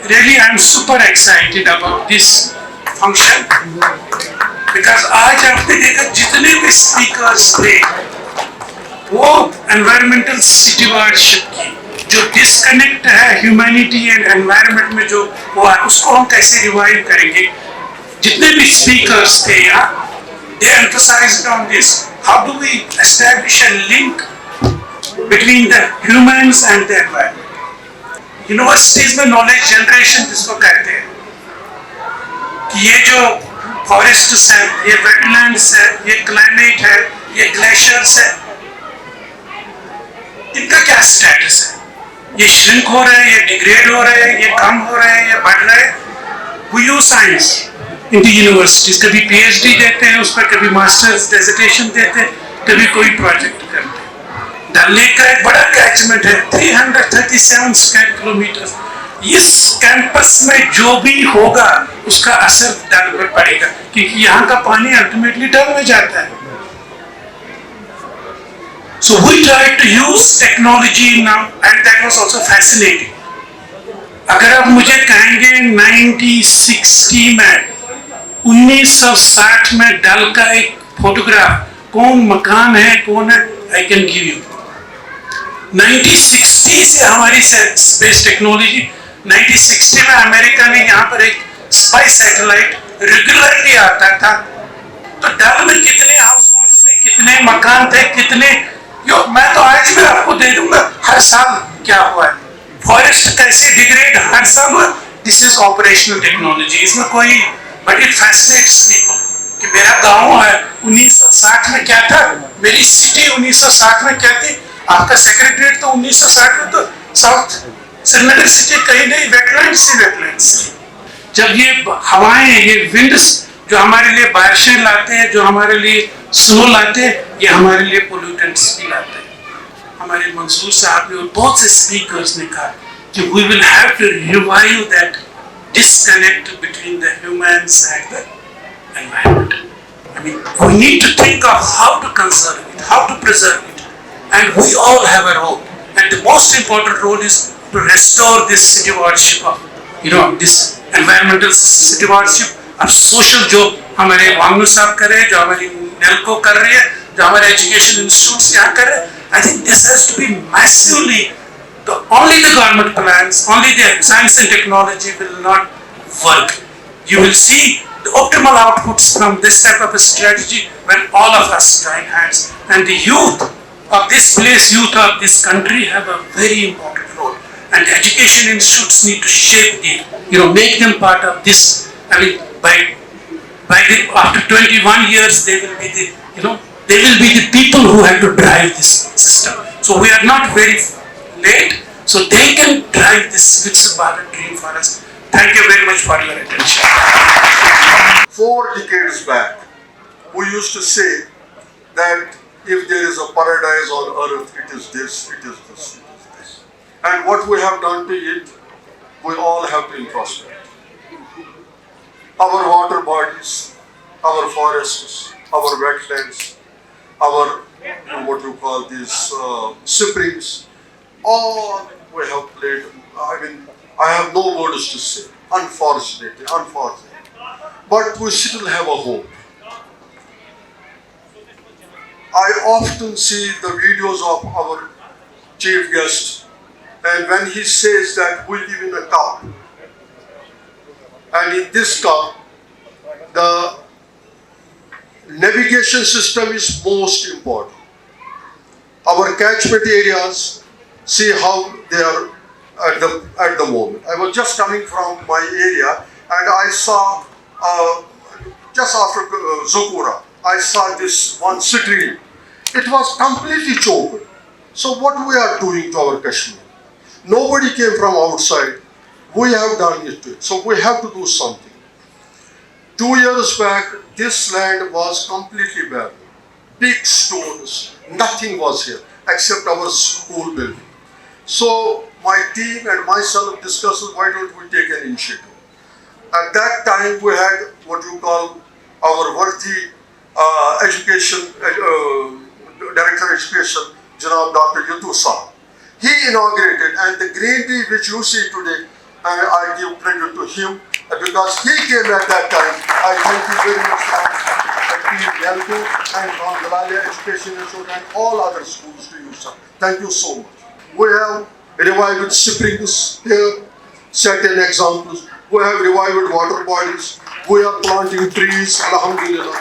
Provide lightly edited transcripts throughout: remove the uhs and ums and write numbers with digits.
Really, I'm super excited about this function because आज आपने देखा जितने भी speakers थे वो environmental stewardship की जो disconnect है humanity and environment में जो हुआ है उसको हम कैसे revive करेंगे जितने भी speakers थे यहाँ they emphasized on this how do we establish a link between the humans and the environment. Universities में नॉलेज जनरेशन जिसको कहते हैं कि ये जो फॉरेस्ट्स है, ये वेटलैंड्स है, ये क्लाइमेट है, ये ग्लेशियर्स है, इनका क्या स्टेटस है? ये श्रिंक हो रहे हैं, ये डिग्रेड हो रहे हैं, ये कम हो रहे हैं, ये बढ़ रहे हैं. We use science in the universities. कभी PhD देते हैं उस पर, कभी मास्टर्स डिसर्टेशन देते हैं, कभी कोई प्रोजेक्ट करते हैं. डल लेक का एक बड़ा कैचमेंट है 337 स्क्वायर किलोमीटर. इस कैंपस में जो भी होगा उसका असर डल में पड़ेगा क्योंकि यहाँ का पानी अल्टीमेटली डल में जाता है. So we tried to use technology now and that was also fascinating. अगर आप मुझे कहेंगे 1960 में 1960 में डल का एक फोटोग्राफ कौन मकान है कौन है I can give you. 1960 से हमारी स्पेस टेक्नोलॉजी 1960 में अमेरिका ने यहाँ पर एक स्पाई सैटेलाइट रेगुलरली आता था. तो डल में कितने हाउस बोट्स थे, कितने मकान थे, कितने मैं तो आज भी आपको दे दूंगा हर साल क्या हुआ है, फॉरेस्ट कैसे डिग्रेड हर साल हुआ. This is operational technology. इसमें कोई बट इट फैसिनेट्स पीपल कि मेरा गांव है 1960 में क्या था, मेरी सिटी 1960 में क्या थी. आपका सेक्रेटरीट तो 1960 में तो साउथ श्रीनगर सिटी कहीं नहीं, वेटलैंड्स ही वेटलैंड्स थी. जब ये हवाएं, ये विंड्स जो हमारे लिए बारिशें लाते हैं, जो हमारे लिए स्नो लाते हैं, ये हमारे लिए पोल्यूटेंट्स भी लाते हैं. हमारे मंसूर साहब ने और बहुत से स्पीकर्स ने कहा कि we will have to revive that disconnect between the humans and the environment. I mean, we need to think of how to conserve it, how to preserve it. And we all have a role. And the most important role is to restore this stewardship of, this environmental stewardship. अब social जो हमारे वांगलू साहब कर रहे हैं, जो हमारी नेल्को कर रही है, जो हमारे एजुकेशन इंस्टीट्यूट्स यहाँ कर रहे हैं, I think this has to be massively. Only the government plans, only the science and technology will not work. You will see the optimal outputs from this type of a strategy when all of us join hands. And the youth of this place, youth of this country have a very important role. And education institutes need to shape the, make them part of this. I mean, after 21 years, they will be they will be the people who have to drive this system. So we are not very late, so they can drive this Viksit Bharat dream for us. Thank you very much for your attention. 4 decades back, we used to say that if there is a paradise on earth, it is this, it is this, it is this. And what we have done to it, we all have been prospered. Our water bodies, our forests, our wetlands, our, what you call these springs, all we have played. I mean, I have no words to say, unfortunately. But we still have a hope. I often see the videos of our chief guest, and when he says that we live in a cup, and in this cup, the navigation system is most important. Our catchment areas, see how they are at the moment. I was just coming from my area, and I saw just after Zokura, I saw this one stream. It was completely choked. So what we are doing to our Kashmir? Nobody came from outside. We have done it to it. So we have to do something. 2 years back, this land was completely barren. Big stones, nothing was here except our school building. So my team and myself discussed why don't we take an initiative. At that time we had what you call our worthy education, Director of Education, Janab Dr. Yutu Saab. He inaugurated, and the greenery which you see today, and I give credit to him because he came at that time. I thank you very much from Team Nelco and from Galalia Education Institute and all other schools to you, sir. Thank you so much. We have revived springs here, set an example. We have revived water bodies. We are planting trees, alhamdulillah.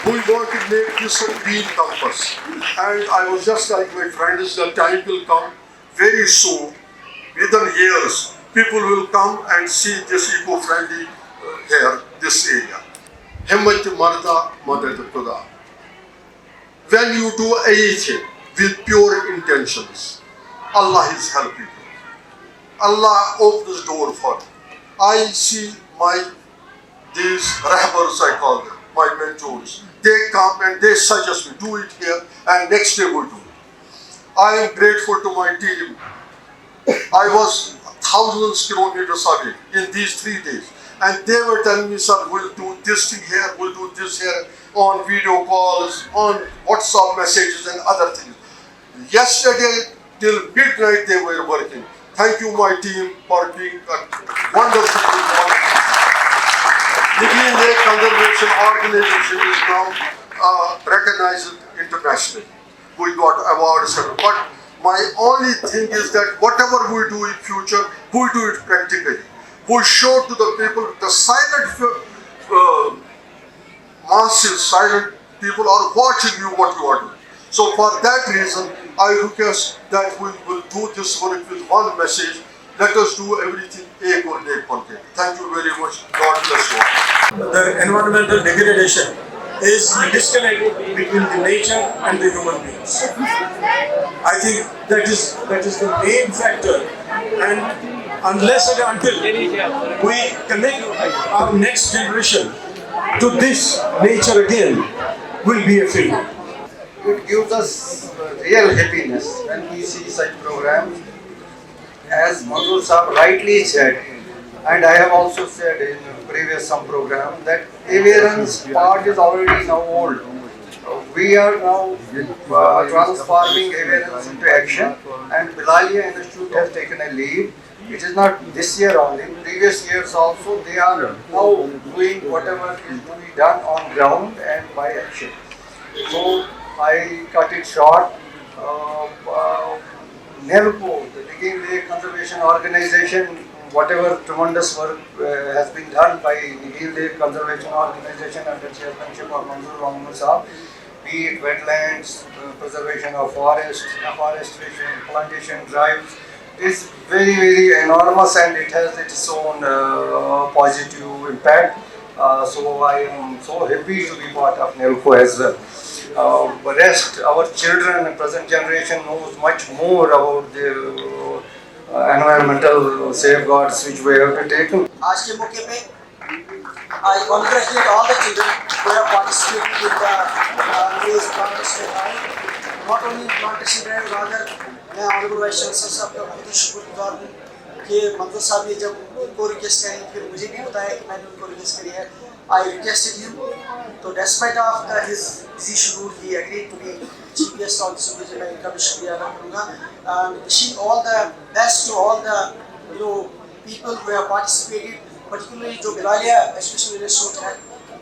We want to make this a green campus. And I was just like my friends, the time will come very soon, within years, people will come and see this eco-friendly here, this area. Himmat Marda Madad Khuda. When you do anything with pure intentions, Allah is helping you. Allah opens door for you. I see these rahbars, I call them, my mentors. They come and they suggest me, do it here, and next day we do it. I am grateful to my team. I was thousands of kilometers away in these 3 days. And they were telling me, sir, we'll do this thing here, we'll do this here, on video calls, on WhatsApp messages and other things. Yesterday, till midnight they were working. Thank you, my team, for being a wonderful team. Nigeen Lake Conservation Organization is now recognized internationally. We got awards, but my only thing is that whatever we do in future, we do it practically. We show to the people, the silent masses, silent people are watching you what you are doing. So for that reason, I request that we will do this work with one message. Let us do everything equal. Thank you very much. God bless you. The environmental degradation is the disconnect between the nature and the human beings. I think that is the main factor, and unless and until we connect our next generation to this nature again, will be a failure. It gives us real happiness when we see such programs. As Manzoor Saab rightly said, and I have also said in previous some program, that awareness part is already now old. We are now transforming awareness into action, and Bilalia Institute has taken a lead. It is not this year only, previous years also they are now doing whatever is to be done on ground and by action. So I cut it short. NELCO, the Nigeen Lake Conservation Organization, whatever tremendous work has been done by Nigeen Lake Conservation Organization under chairmanship of Manzoor Muhammad Saab, be it wetlands, preservation of forests, afforestation, plantation drives, is very, very enormous, and it has its own positive impact. So I am so happy to be part of NELCO as well. The rest, our children and present generation knows much more about the environmental safeguards which we have to take. आज के मौके पे I congratulate all the children who have participated in the race plantation drive. Not only plantation drive, rather मैं honourable vice chancellor साहब का बहुत ही शुक्रगुजार हूँ कि मंजूर साहब ने जब उनको रिक्वेस्ट करी, फिर मुझे भी बताया कि मैंने उनको रिक्वेस्ट करी है. I requested him. So despite of his busy schedule, he agreed to be chief guest on this occasion. मैं इनका भी शुक्रिया अदा करूँगा. And wishing all the best to all the people who have participated, particularly जो Bilalia Education Institute है.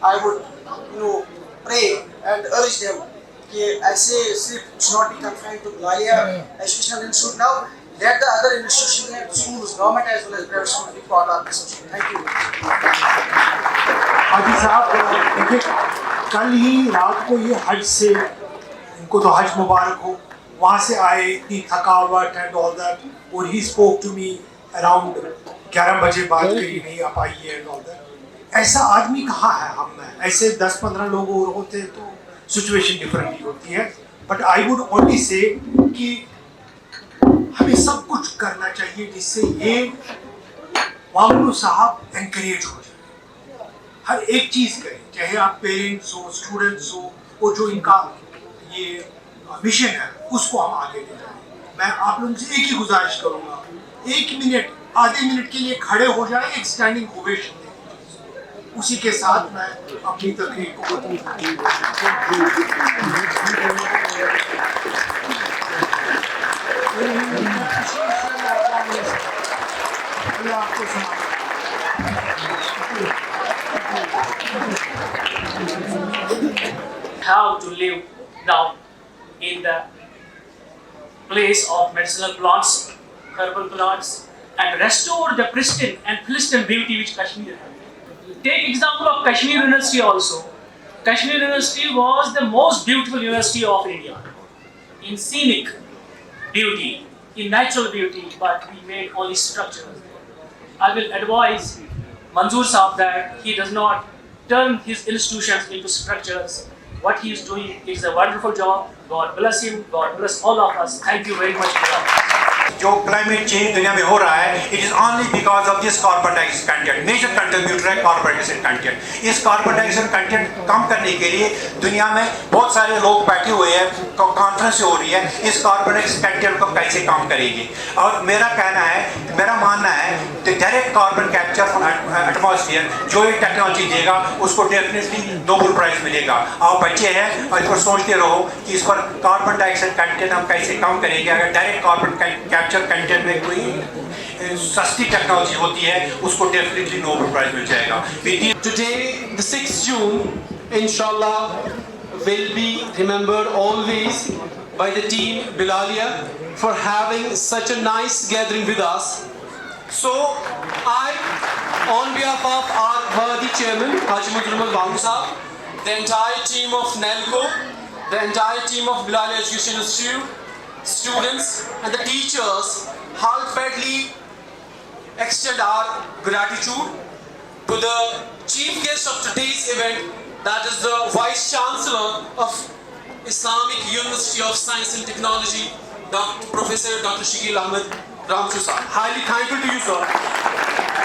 I would pray and urge them कि ऐसे सिर्फ should not be confined to Bilalia Education Institute now. Let the other institutions, schools, government as well as private schools be part of this institute. Thank you. हाजी साहब देखिए, कल ही रात को ये हज से, इनको तो हज मुबारक हो, वहाँ से आए, इतनी थकावट एंड ऑल दैट, और he spoke to me around 11 बजे बात करी, नहीं आ पाई है एंड ऑल दैट. ऐसा आदमी कहाँ है हम में? ऐसे 10-15 लोग और होते तो सिचुएशन डिफरेंटली होती है. But I would only say कि हमें सब कुछ करना चाहिए जिससे ये मामलू साहब एनकरेज हो जाए. हर एक चीज़ करें, चाहे आप पेरेंट्स हो, स्टूडेंट्स हो, और जो इनका ये मिशन है उसको हम आगे ले जाएं. मैं आप लोगों से एक ही गुजारिश करूँगा, 1 मिनट, आधे मिनट के लिए खड़े हो जाए, एक स्टैंडिंग ओवेशन दें. उसी के साथ मैं अपनी तकरीर को ये आपको सुना how to live now in the place of medicinal plants, herbal plants, and restore the pristine and pristine beauty which Kashmir has. Take example of Kashmir University also. Kashmir University was the most beautiful university of India in scenic beauty, in natural beauty, but we made only structures. I will advise Manzoor Saab that he does not turn his institutions into structures. What he is doing is a wonderful job. God bless him. God bless all of us. Thank you very much for that. जो climate change दुनिया में हो रहा है, it is only because of this carbon dioxide content. Major contributor है carbon dioxide content. इस carbon dioxide content कम करने के लिए दुनिया में बहुत सारे लोग बैठे हुए हैं, कॉन्फ्रेंस हो रही है, इस कार्बन डाइऑक्साइड कंटेंट को कैसे कम करेंगे. और मेरा कहना है, मेरा मानना है कि direct carbon capture from atmosphere जो ये टेक्नोलॉजी देगा उसको डेफिनेटली नोबेल प्राइज मिलेगा. आप बच्चे हैं और इस पर सोचते रहो कि इस पर कार्बन डाइऑक्साइड कंटेंट हम कैसे कम करेंगे. अगर डायरेक्ट कार्बन कैप्चर कंटेंट में कोई सस्ती टेक्नोलॉजी होती है उसको डेफिनेटली नोबेल प्राइज मिल जाएगा. Today, the 6th June, inshallah, will be remembered always by the team Bilalia for having such a nice gathering with us. So, I, on behalf of our worthy chairman, Haji Mutrumal Bangu Sahab, the entire team of NELCO, the entire team of Bilalia Education Institute, students and the teachers heartfully extend our gratitude to the chief guest of today's event, that is the Vice Chancellor of Islamic University of Science and Technology, Professor Dr. Shakil Ahmed Ramchu Sahab. Highly thankful to you, sir.